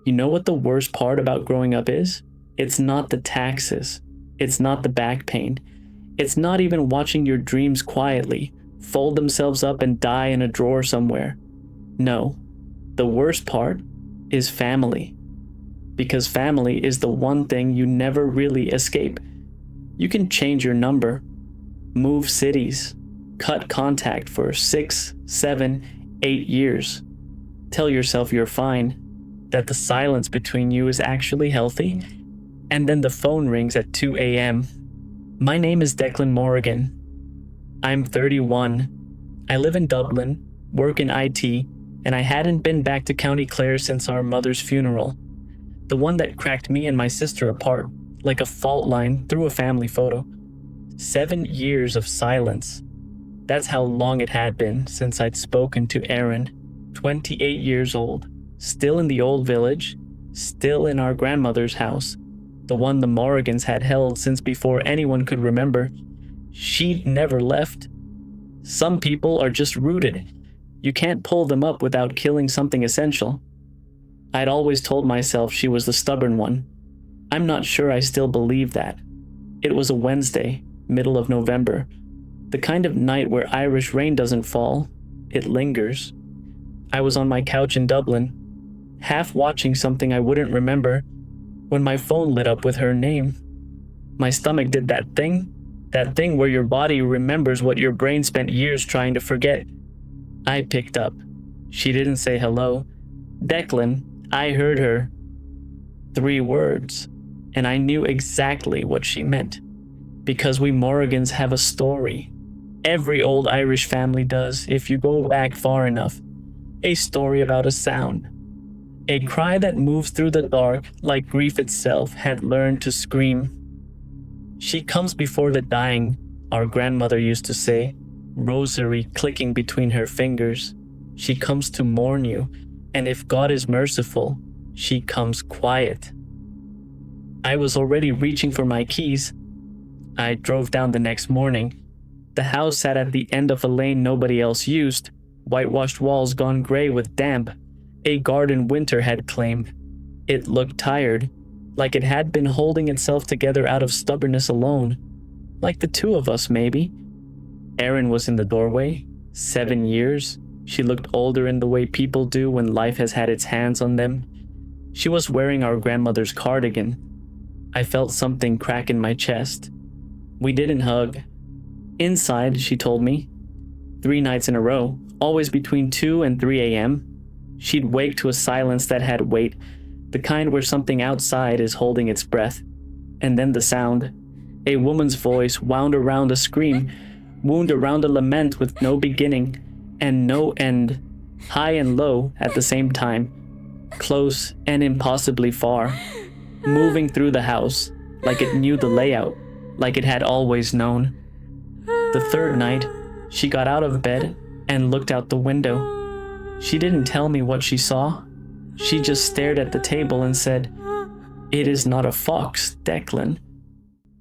You know what the worst part about growing up is? It's not the taxes. It's not the back pain. It's not even watching your dreams quietly fold themselves up and die in a drawer somewhere. No, the worst part is family. Because family is the one thing you never really escape. You can change your number, move cities, cut contact for 6, 7, 8 years. Tell yourself you're fine, that the silence between you is actually healthy, and then the phone rings at 2 a.m. My name is Declan Morrigan. I'm 31. I live in Dublin, work in IT, and I hadn't been back to County Clare since our mother's funeral. The one that cracked me and my sister apart, like a fault line through a family photo. 7 years of silence. That's how long it had been since I'd spoken to Erin, 28 years old, still in the old village, still in our grandmother's house, the one the Morrigans had held since before anyone could remember. She'd never left. Some people are just rooted. You can't pull them up without killing something essential. I'd always told myself she was the stubborn one. I'm not sure I still believe that. It was a Wednesday, middle of November. The kind of night where Irish rain doesn't fall, it lingers. I was on my couch in Dublin, half watching something I wouldn't remember, when my phone lit up with her name. My stomach did that thing where your body remembers what your brain spent years trying to forget. I picked up. She didn't say hello. Declan, I heard her. 3 words, and I knew exactly what she meant. Because we Morrigans have a story. Every old Irish family does, if you go back far enough. A story about a sound. A cry that moves through the dark like grief itself had learned to scream. She comes before the dying, our grandmother used to say, rosary clicking between her fingers. She comes to mourn you, and if God is merciful, she comes quiet. I was already reaching for my keys. I drove down the next morning. The house sat at the end of a lane nobody else used, whitewashed walls gone gray with damp. A garden winter had claimed. It looked tired, like it had been holding itself together out of stubbornness alone. Like the 2 of us, maybe. Erin was in the doorway. 7 years. She looked older in the way people do when life has had its hands on them. She was wearing our grandmother's cardigan. I felt something crack in my chest. We didn't hug. Inside, she told me. 3 nights in a row, always between 2 and 3 a.m. She'd wake to a silence that had weight, the kind where something outside is holding its breath. And then the sound. A woman's voice wound around a scream, wound around a lament with no beginning and no end, high and low at the same time, close and impossibly far, moving through the house like it knew the layout, like it had always known. The 3rd night, she got out of bed and looked out the window. She didn't tell me what she saw. She just stared at the table and said, "It is not a fox, Declan."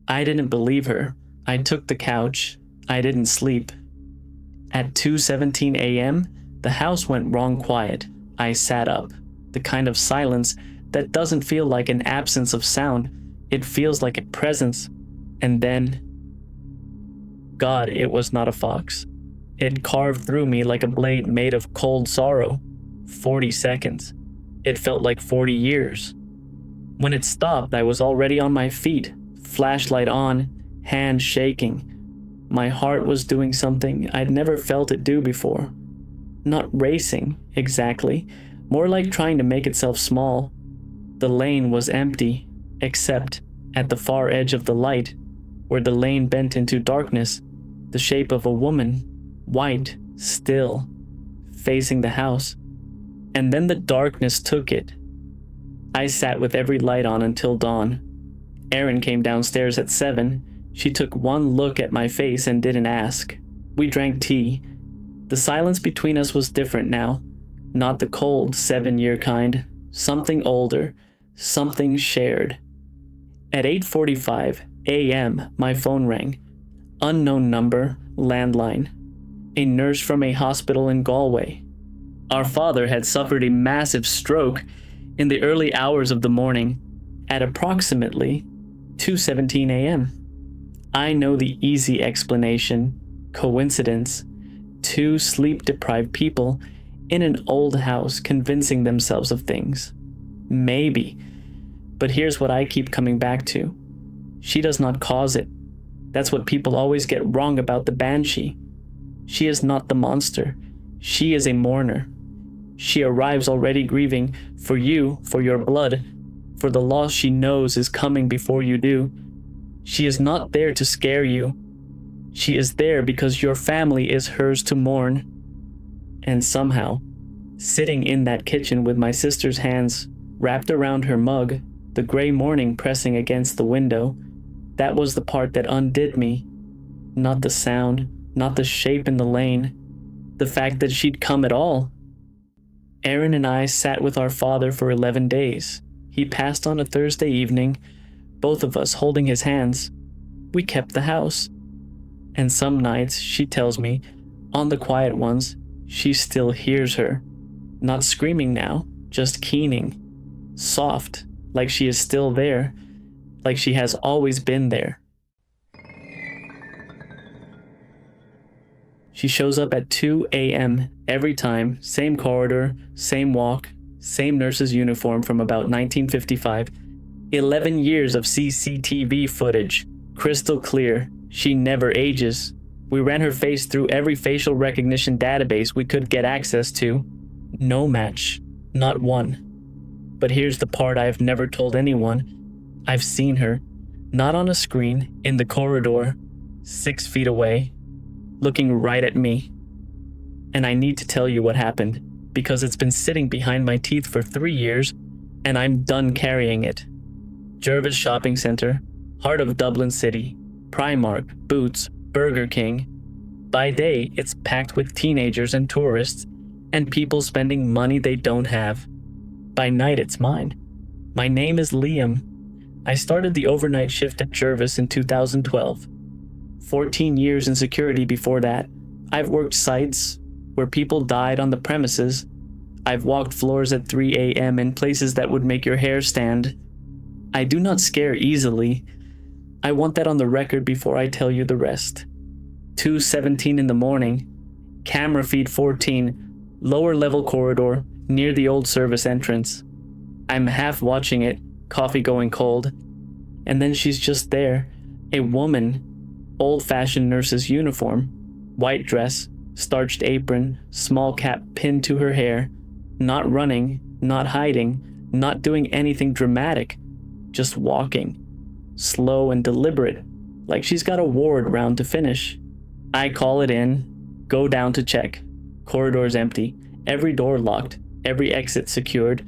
I didn't believe her. I took the couch. I didn't sleep. At 2:17 a.m., the house went wrong quiet. I sat up. The kind of silence that doesn't feel like an absence of sound. It feels like a presence. And then, God, it was not a fox. It carved through me like a blade made of cold sorrow. 40 seconds. It felt like 40 years. When it stopped, I was already on my feet, flashlight on, hand shaking. My heart was doing something I'd never felt it do before. Not racing, exactly, more like trying to make itself small. The lane was empty, except at the far edge of the light, where the lane bent into darkness, the shape of a woman, white, still, facing the house. And then the darkness took it. I sat with every light on until dawn. Erin came downstairs at 7. She took one look at my face and didn't ask. We drank tea. The silence between us was different now. Not the cold 7-year kind. Something older. Something shared. At 8:45 a.m., my phone rang. Unknown number, landline. A nurse from a hospital in Galway. Our father had suffered a massive stroke. in the early hours of the morning, at approximately 2:17 a.m. I know the easy explanation: coincidence. Two sleep-deprived people in an old house convincing themselves of things. Maybe. But here's what I keep coming back to. She does not cause it. That's what people always get wrong about the Banshee. She is not the monster. She is a mourner. She arrives already grieving for you, for your blood, for the loss she knows is coming before you do. She is not there to scare you. She is there because your family is hers to mourn. And somehow, sitting in that kitchen with my sister's hands wrapped around her mug, the gray morning pressing against the window, that was the part that undid me. Not the sound, not the shape in the lane, the fact that she'd come at all. Aaron and I sat with our father for 11 days. He passed on a Thursday evening, both of us holding his hands. We kept the house. And some nights, she tells me, on the quiet ones, she still hears her. Not screaming now, just keening. Soft, like she is still there, like she has always been there. She shows up at 2 a.m. every time, same corridor, same walk, same nurse's uniform from about 1955. 11 years of CCTV footage, crystal clear. She never ages. We ran her face through every facial recognition database we could get access to. No match, not one. But here's the part I've never told anyone. I've seen her, not on a screen, in the corridor, 6 feet away, looking right at me. And I need to tell you what happened, because it's been sitting behind my teeth for 3 years, and I'm done carrying it. Jervis Shopping Center, heart of Dublin City, Primark, Boots, Burger King. By day, it's packed with teenagers and tourists, and people spending money they don't have. By night, it's mine. My name is Liam. I started the overnight shift at Jervis in 2012. 14 years in security before that. I've worked sites where people died on the premises. I've walked floors at 3 a.m. in places that would make your hair stand. I do not scare easily. I want that on the record before I tell you the rest. 2:17 in the morning, camera feed 14, lower level corridor, near the old service entrance. I'm half watching it, coffee going cold, and then she's just there, a woman, old-fashioned nurse's uniform, white dress, starched apron, small cap pinned to her hair, not running, not hiding, not doing anything dramatic, just walking. Slow and deliberate, like she's got a ward round to finish. I call it in, go down to check. Corridor's empty, every door locked, every exit secured.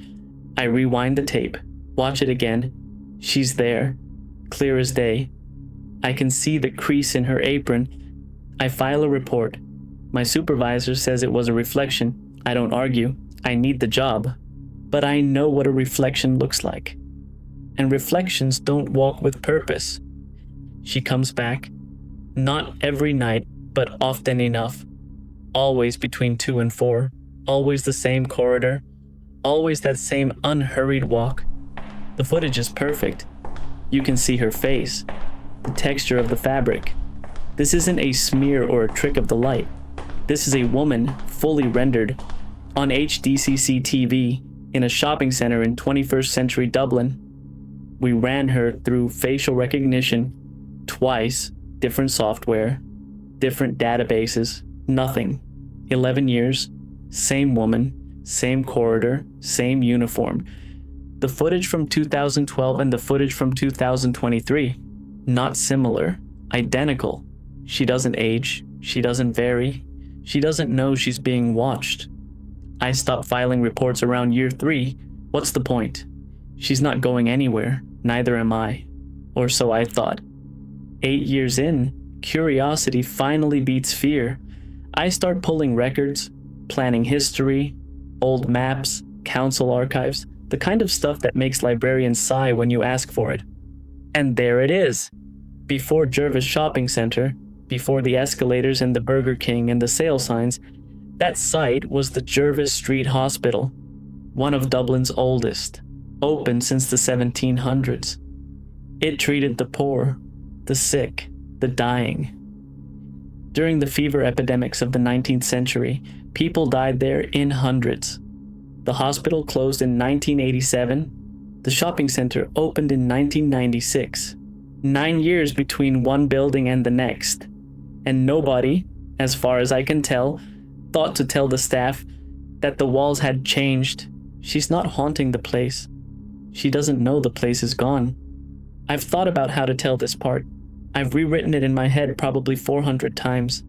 I rewind the tape, watch it again. She's there, clear as day. I can see the crease in her apron. I file a report. My supervisor says it was a reflection. I don't argue, I need the job. But I know what a reflection looks like. And reflections don't walk with purpose. She comes back, not every night, but often enough. Always between 2 and 4, always the same corridor, always that same unhurried walk. The footage is perfect. You can see her face, the texture of the fabric. This isn't a smear or a trick of the light. This is a woman fully rendered on HDCC TV in a shopping center in 21st century Dublin. We ran her through facial recognition, twice, different software, different databases, nothing. 11 years, same woman, same corridor, same uniform. The footage from 2012 and the footage from 2023, not similar, identical. She doesn't age, she doesn't vary, she doesn't know she's being watched. I stopped filing reports around year 3. What's the point? She's not going anywhere, neither am I. Or so I thought. 8 years in, curiosity finally beats fear. I start pulling records, planning history, old maps, council archives, the kind of stuff that makes librarians sigh when you ask for it. And there it is. Before Jervis Shopping Center, before the escalators and the Burger King and the sale signs, that site was the Jervis Street Hospital. one of Dublin's oldest, open since the 1700s. It treated the poor, the sick, the dying. During the fever epidemics of the 19th century, people died there in hundreds. The hospital closed in 1987. The shopping center opened in 1996. 9 years between one building and the next. And nobody, as far as I can tell, thought to tell the staff that the walls had changed. She's not haunting the place. She doesn't know the place is gone. I've thought about how to tell this part. I've rewritten it in my head probably 400 times.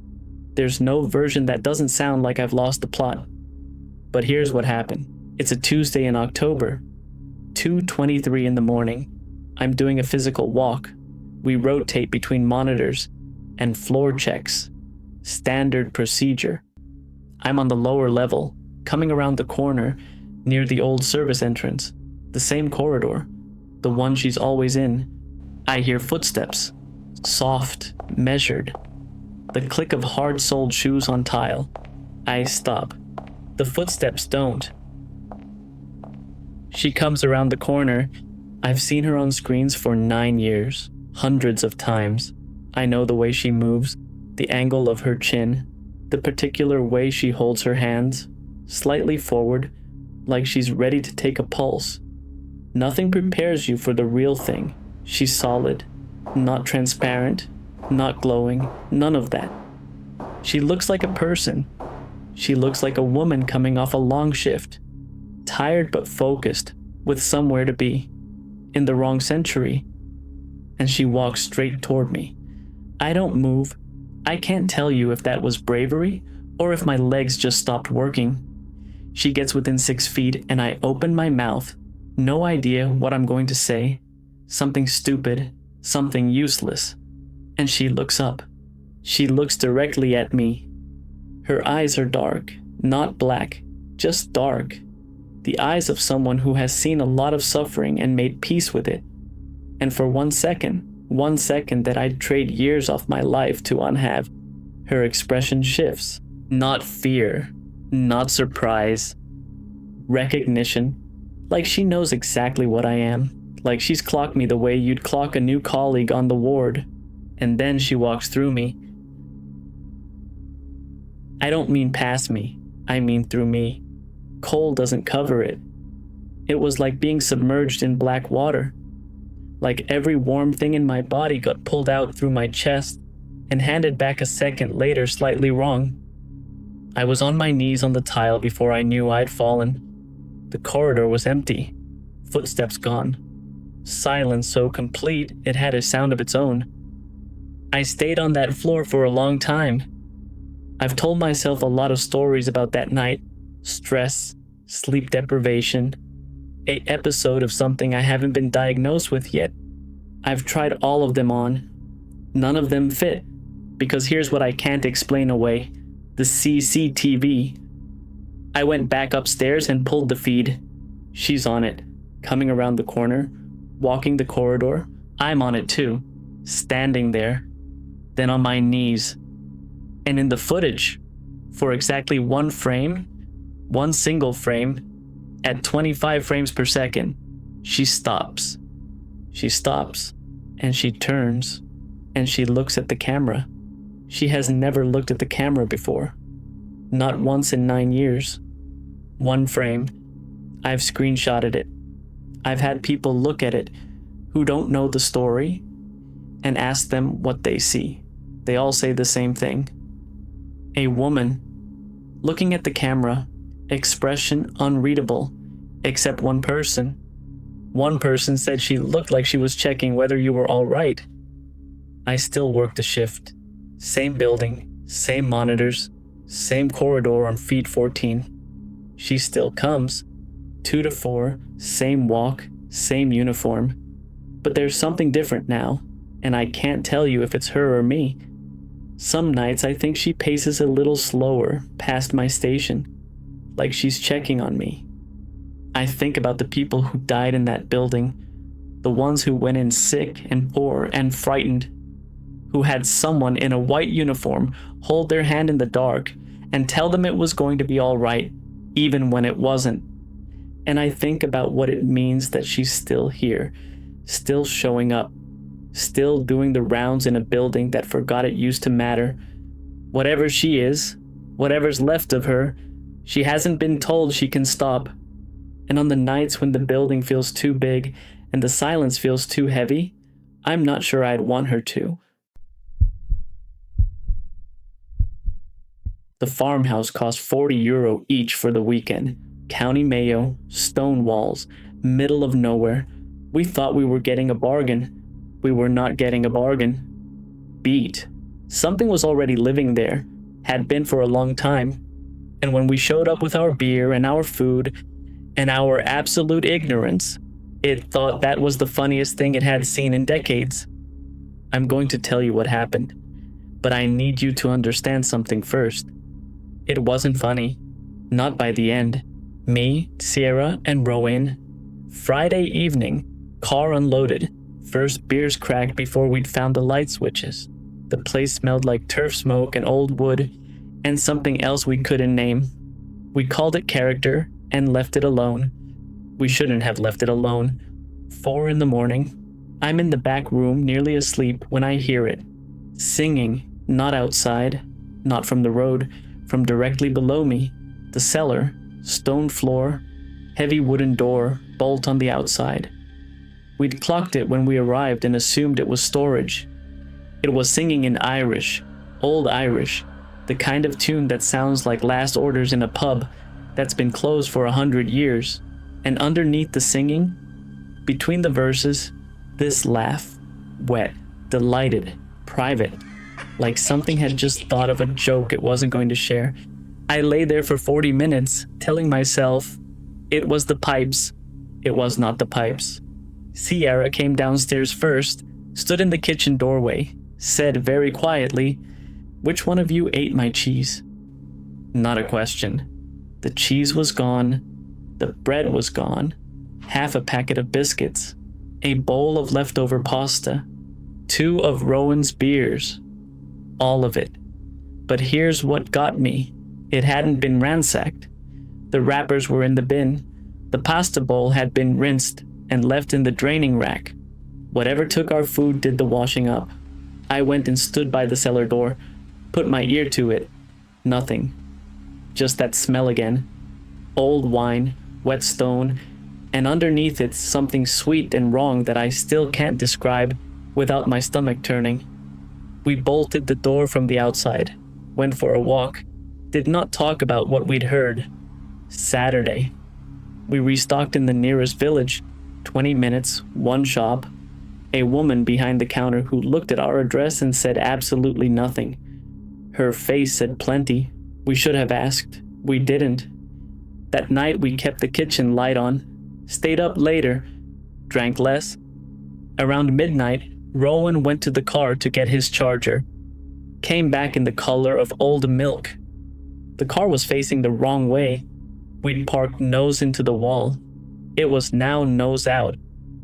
There's no version that doesn't sound like I've lost the plot. But here's what happened. It's a Tuesday in October, 2:23 in the morning. I'm doing a physical walk. We rotate between monitors and floor checks. Standard procedure. I'm on the lower level, coming around the corner near the old service entrance, the same corridor, the one she's always in. I hear footsteps, soft, measured, the click of hard-soled shoes on tile. I stop. The footsteps don't. She comes around the corner. I've seen her on screens for 9 years, hundreds of times. I know the way she moves, the angle of her chin, the particular way she holds her hands, slightly forward, like she's ready to take a pulse. Nothing prepares you for the real thing. She's solid, not transparent, not glowing, none of that. She looks like a person. She looks like a woman coming off a long shift, tired but focused, with somewhere to be, in the wrong century. And she walks straight toward me. I don't move. I can't tell you if that was bravery or if my legs just stopped working. She gets within 6 feet and I open my mouth. No idea what I'm going to say. Something stupid, something useless. And she looks up. She looks directly at me. Her eyes are dark, not black, just dark. The eyes of someone who has seen a lot of suffering and made peace with it. And for 1 second that I'd trade years off my life to unhave, her expression shifts. Not fear, not surprise. Recognition. Like she knows exactly what I am. Like she's clocked me the way you'd clock a new colleague on the ward. And then she walks through me. I don't mean past me. I mean through me. Coal doesn't cover it. It was like being submerged in black water. Like every warm thing in my body got pulled out through my chest and handed back a second later slightly wrong. I was on my knees on the tile before I knew I'd fallen. The corridor was empty. Footsteps gone. Silence so complete it had a sound of its own. I stayed on that floor for a long time. I've told myself a lot of stories about that night. Stress, sleep deprivation, an episode of something I haven't been diagnosed with yet. I've tried all of them on. None of them fit. Because here's what I can't explain away. The CCTV. I went back upstairs and pulled the feed. She's on it, coming around the corner, walking the corridor. I'm on it too, standing there, then on my knees. And in the footage, for exactly one frame, one single frame, at 25 frames per second, she stops. She stops, and she turns, and she looks at the camera. She has never looked at the camera before. Not once in 9 years. One frame. I've screenshotted it. I've had people look at it who don't know the story and ask them what they see. They all say the same thing. A woman looking at the camera, expression unreadable, except one person. One person said she looked like she was checking whether you were all right. I still work the shift. Same building, same monitors, same corridor on feed 14. She still comes. 2 to 4, same walk, same uniform. But there's something different now, and I can't tell you if it's her or me. Some nights I think she paces a little slower past my station, like she's checking on me. I think about the people who died in that building, the ones who went in sick and poor and frightened, who had someone in a white uniform hold their hand in the dark and tell them it was going to be all right, even when it wasn't. And I think about what it means that she's still here, still showing up, still doing the rounds in a building that forgot it used to matter. Whatever she is, whatever's left of her, she hasn't been told she can stop. And on the nights when the building feels too big and the silence feels too heavy, I'm not sure I'd want her to. The farmhouse cost €40 each for the weekend. County Mayo, stone walls, middle of nowhere. We thought we were getting a bargain. We were not getting a bargain. Beat. Something was already living there, had been for a long time. And when we showed up with our beer and our food and our absolute ignorance, it thought that was the funniest thing it had seen in decades. I'm going to tell you what happened, but I need you to understand something first. It wasn't funny. Not by the end. Me, Sierra, and Rowan. Friday evening, car unloaded. First beers cracked before we'd found the light switches. The place smelled like turf smoke and old wood, and something else we couldn't name. We called it character and left it alone. We shouldn't have left it alone. 4 a.m. I'm in the back room, nearly asleep, when I hear it. Singing, not outside, not from the road, from directly below me. The cellar, stone floor, heavy wooden door, bolt on the outside. We'd clocked it when we arrived and assumed it was storage. It was singing in Irish, old Irish, the kind of tune that sounds like last orders in a pub that's been closed for 100 years. And underneath the singing, between the verses, this laugh, wet, delighted, private, like something had just thought of a joke it wasn't going to share. I lay there for 40 minutes, telling myself it was the pipes. It was not the pipes. Sierra came downstairs first, stood in the kitchen doorway, said very quietly, "Which one of you ate my cheese?" Not a question. The cheese was gone. The bread was gone. Half a packet of biscuits. A bowl of leftover pasta. 2 of Rowan's beers. All of it. But here's what got me. It hadn't been ransacked. The wrappers were in the bin. The pasta bowl had been rinsed and left in the draining rack. Whatever took our food did the washing up. I went and stood by the cellar door, put my ear to it. Nothing. Just that smell again. Old wine, wet stone, and underneath it something sweet and wrong that I still can't describe without my stomach turning. We bolted the door from the outside, went for a walk, did not talk about what we'd heard. Saturday. We restocked in the nearest village. 20 minutes, one shop. A woman behind the counter who looked at our address and said absolutely nothing. Her face said plenty. We should have asked. We didn't. That night we kept the kitchen light on, stayed up later, drank less. Around midnight, Rowan went to the car to get his charger. Came back in the color of old milk. The car was facing the wrong way. We'd parked nose into the wall. It was now nose out.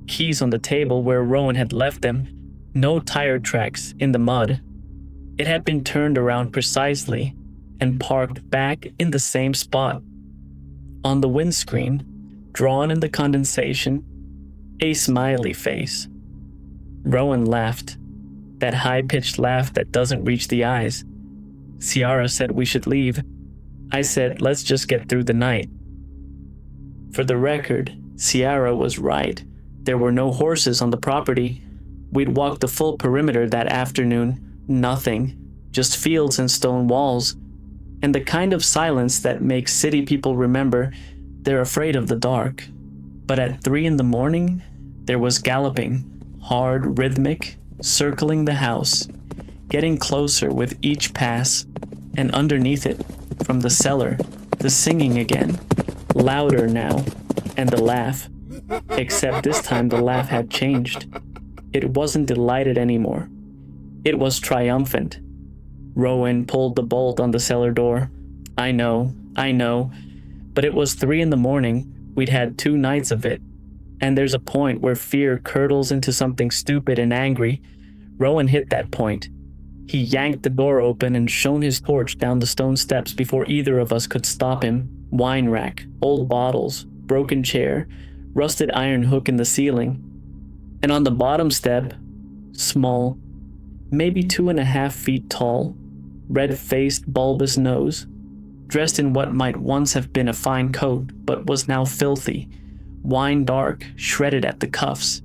Keys on the table where Rowan had left them. No tire tracks in the mud. It had been turned around precisely and parked back in the same spot. On the windscreen, drawn in the condensation, a smiley face. Rowan laughed. That high-pitched laugh that doesn't reach the eyes. Sierra said we should leave. I said, let's just get through the night. For the record, Sierra was right. There were no horses on the property. We'd walked the full perimeter that afternoon. Nothing. Just fields and stone walls. And the kind of silence that makes city people remember they're afraid of the dark. But at 3 a.m, there was galloping, hard, rhythmic, circling the house, getting closer with each pass, and underneath it, from the cellar, the singing again, louder now, and the laugh. Except this time the laugh had changed. It wasn't delighted anymore. It was triumphant. Rowan pulled the bolt on the cellar door. I know, but it was 3 a.m. We'd had 2 nights of it. And there's a point where fear curdles into something stupid and angry. Rowan hit that point. He yanked the door open and shone his torch down the stone steps before either of us could stop him. Wine rack, old bottles, broken chair, rusted iron hook in the ceiling. And on the bottom step, small, maybe 2.5 feet tall, red-faced, bulbous nose, dressed in what might once have been a fine coat, but was now filthy, wine dark, shredded at the cuffs.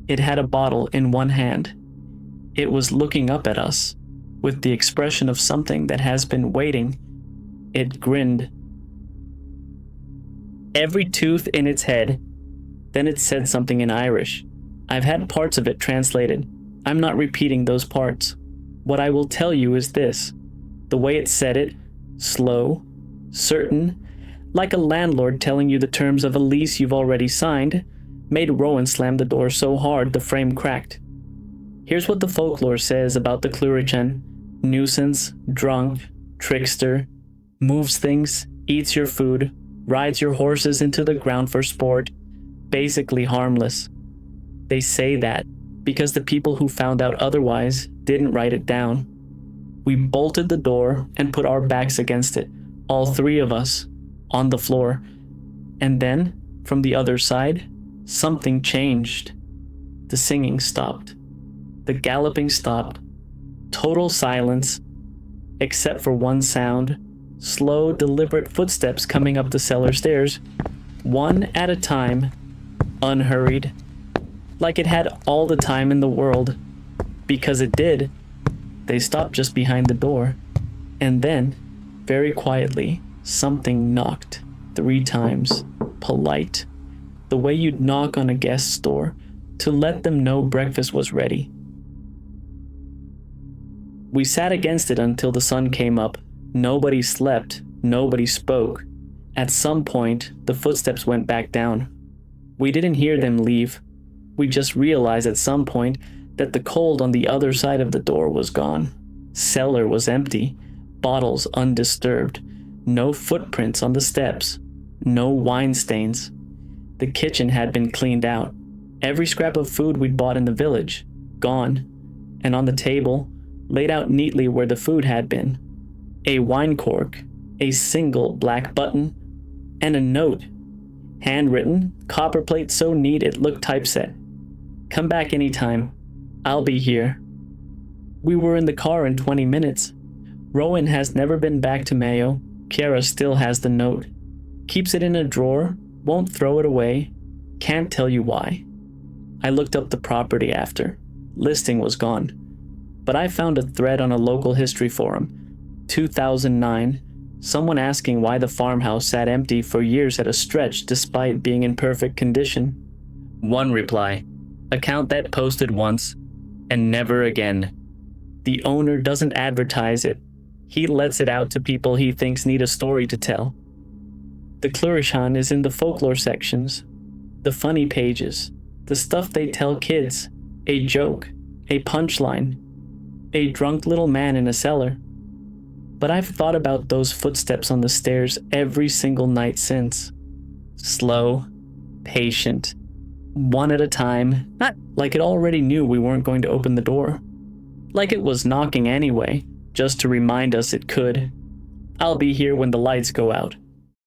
It had a bottle in one hand. It was looking up at us, with the expression of something that has been waiting. It grinned. Every tooth in its head. Then it said something in Irish. I've had parts of it translated. I'm not repeating those parts. What I will tell you is this. The way it said it, slow, certain, like a landlord telling you the terms of a lease you've already signed, made Rowan slam the door so hard the frame cracked. Here's what the folklore says about the Clurichaun. Nuisance, drunk, trickster, moves things, eats your food, rides your horses into the ground for sport, basically harmless. They say that because the people who found out otherwise didn't write it down. We bolted the door and put our backs against it, all three of us, on the floor. And then, from the other side, something changed. The singing stopped. The galloping stopped. Total silence, except for one sound. Slow, deliberate footsteps coming up the cellar stairs, one at a time, unhurried, like it had all the time in the world. Because it did. They stopped just behind the door, and then, very quietly, something knocked 3 times, polite, the way you'd knock on a guest's door to let them know breakfast was ready. We sat against it until the sun came up. Nobody slept, nobody spoke. At some point, the footsteps went back down. We didn't hear them leave. We just realized at some point that the cold on the other side of the door was gone. Cellar was empty, bottles undisturbed, no footprints on the steps, no wine stains. The kitchen had been cleaned out. Every scrap of food we'd bought in the village, gone. And on the table, laid out neatly where the food had been, a wine cork, a single black button, and a note. Handwritten, copperplate so neat it looked typeset. Come back anytime. I'll be here. We were in the car in 20 minutes. Rowan has never been back to Mayo. Kiara still has the note. Keeps it in a drawer, won't throw it away. Can't tell you why. I looked up the property after. Listing was gone. But I found a thread on a local history forum. 2009. Someone asking why the farmhouse sat empty for years at a stretch despite being in perfect condition. One reply. Account that posted once and never again. The owner doesn't advertise it. He lets it out to people he thinks need a story to tell. The Clurichaun is in the folklore sections, the funny pages, the stuff they tell kids, a joke, a punchline, a drunk little man in a cellar. But I've thought about those footsteps on the stairs every single night since. Slow, patient, one at a time, not like it already knew we weren't going to open the door. Like it was knocking anyway, just to remind us it could. I'll be here when the lights go out.